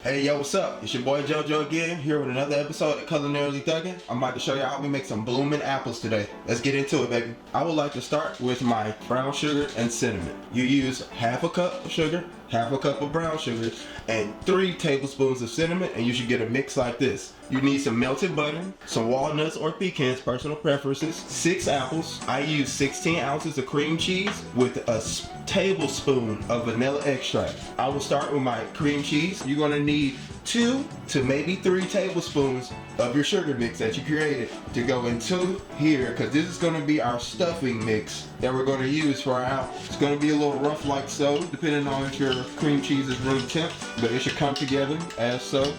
Hey yo, what's up? It's your boy JoJo again, here with another episode of Culinarily Thuggin'. I'm about to show you how we make some Bloomin' apples today. Let's get into it, baby. I would like to start with my brown sugar and cinnamon. You use half a cup of sugar, half a cup of brown sugar, and 3 tablespoons of cinnamon, and you should get a mix like this. You need some melted butter, some walnuts or pecans, personal preferences, 6 apples. I use 16 ounces of cream cheese with a tablespoon of vanilla extract. I will start with my cream cheese. You're gonna need 2 to maybe 3 tablespoons of your sugar mix that you created to go into here, because this is gonna be our stuffing mix that we're gonna use for our apple. It's gonna be a little rough like so, depending on if your cream cheese is room temp, but it should come together as so.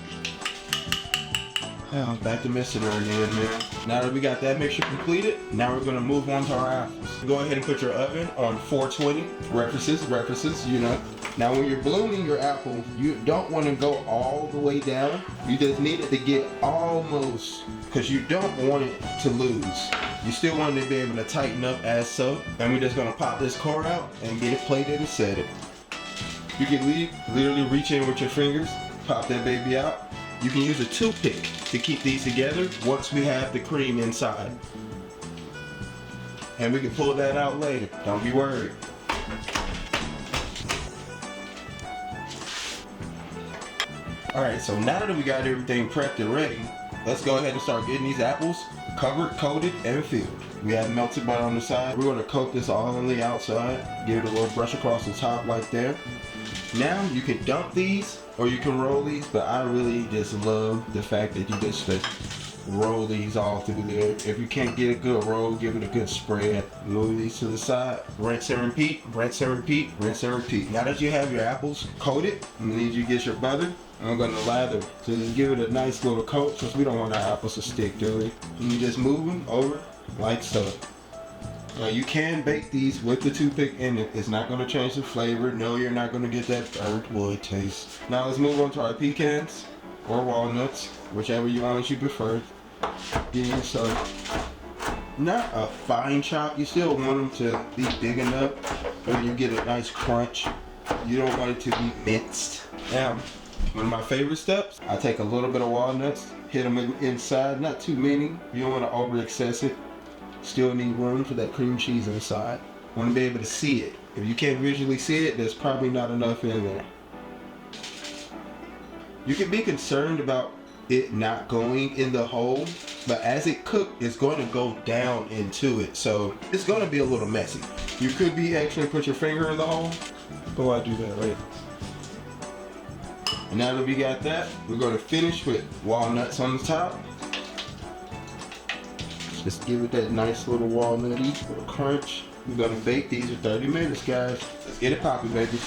Oh, back to mixing her again, man. Now that we got that mixture completed, now we're gonna move on to our apples. Go ahead and put your oven on 420, references, you know. Now when you're blooming your apple, you don't wanna go all the way down. You just need it to get almost, because you don't want it to lose. You still want it to be able to tighten up as so. And we're just gonna pop this core out and get it plated and set it. You can literally reach in with your fingers, pop that baby out. You can use a toothpick to keep these together once we have the cream inside. And we can pull that out later, don't be worried. Alright, so now that we got everything prepped and ready, let's go ahead and start getting these apples covered, coated, and filled. We have melted butter on the side. We're gonna coat this all on the outside, give it a little brush across the top like that. Now you can dump these or you can roll these, but I really just love the fact that you just roll these all through there. If you can't get a good roll, give it a good spread. Move these to the side, rinse and repeat, rinse and repeat, rinse and repeat. Now that you have your apples coated, I need you to get your butter. I'm gonna lather to just give it a nice little coat, because we don't want our apples to stick, do we? And you just move them over like so. Now you can bake these with the toothpick in it. It's not going to change the flavor. No, you're not going to get that burnt wood taste. Now let's move on to our pecans or walnuts, whichever you prefer. Yeah, so not a fine chop. You still want them to be big enough where you get a nice crunch. You don't want it to be minced. Now, one of my favorite steps, I take a little bit of walnuts, hit them inside, not too many. You don't want to over excess it. Still need room for that cream cheese inside. Want to be able to see it. If you can't visually see it, there's probably not enough in there. You can be concerned about it not going in the hole, but as it cooks, it's going to go down into it. So it's going to be a little messy. You could be actually put your finger in the hole. Go ahead, do that right. And now that we got that, we're going to finish with walnuts on the top. Just give it that nice little walnutty little crunch. We're gonna bake these for 30 minutes, guys. Let's get it popping, baby.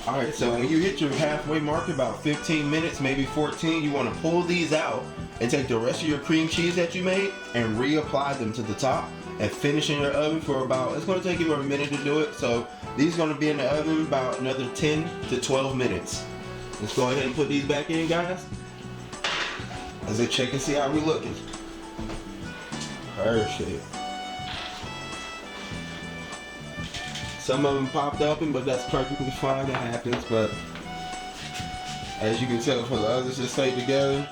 Alright, so when you hit your halfway mark, about 15 minutes, maybe 14, you wanna pull these out and take the rest of your cream cheese that you made and reapply them to the top and finish in your oven for about, it's gonna take you a minute to do it. So these are gonna be in the oven about another 10 to 12 minutes. Let's go ahead and put these back in, guys. Let's check and see how we're looking. Perfect. Some of them popped open, but that's perfectly fine. It happens. But as you can tell, for the others that stayed together,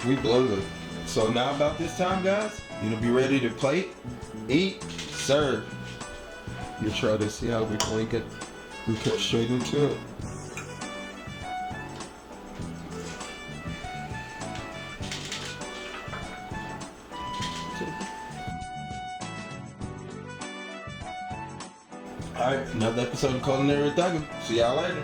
we blew it. So now about this time, guys, you'll be ready to plate, eat, serve. You try to see how we cut straight into it. Alright, another episode of Culinarily Thuggin'. See y'all later.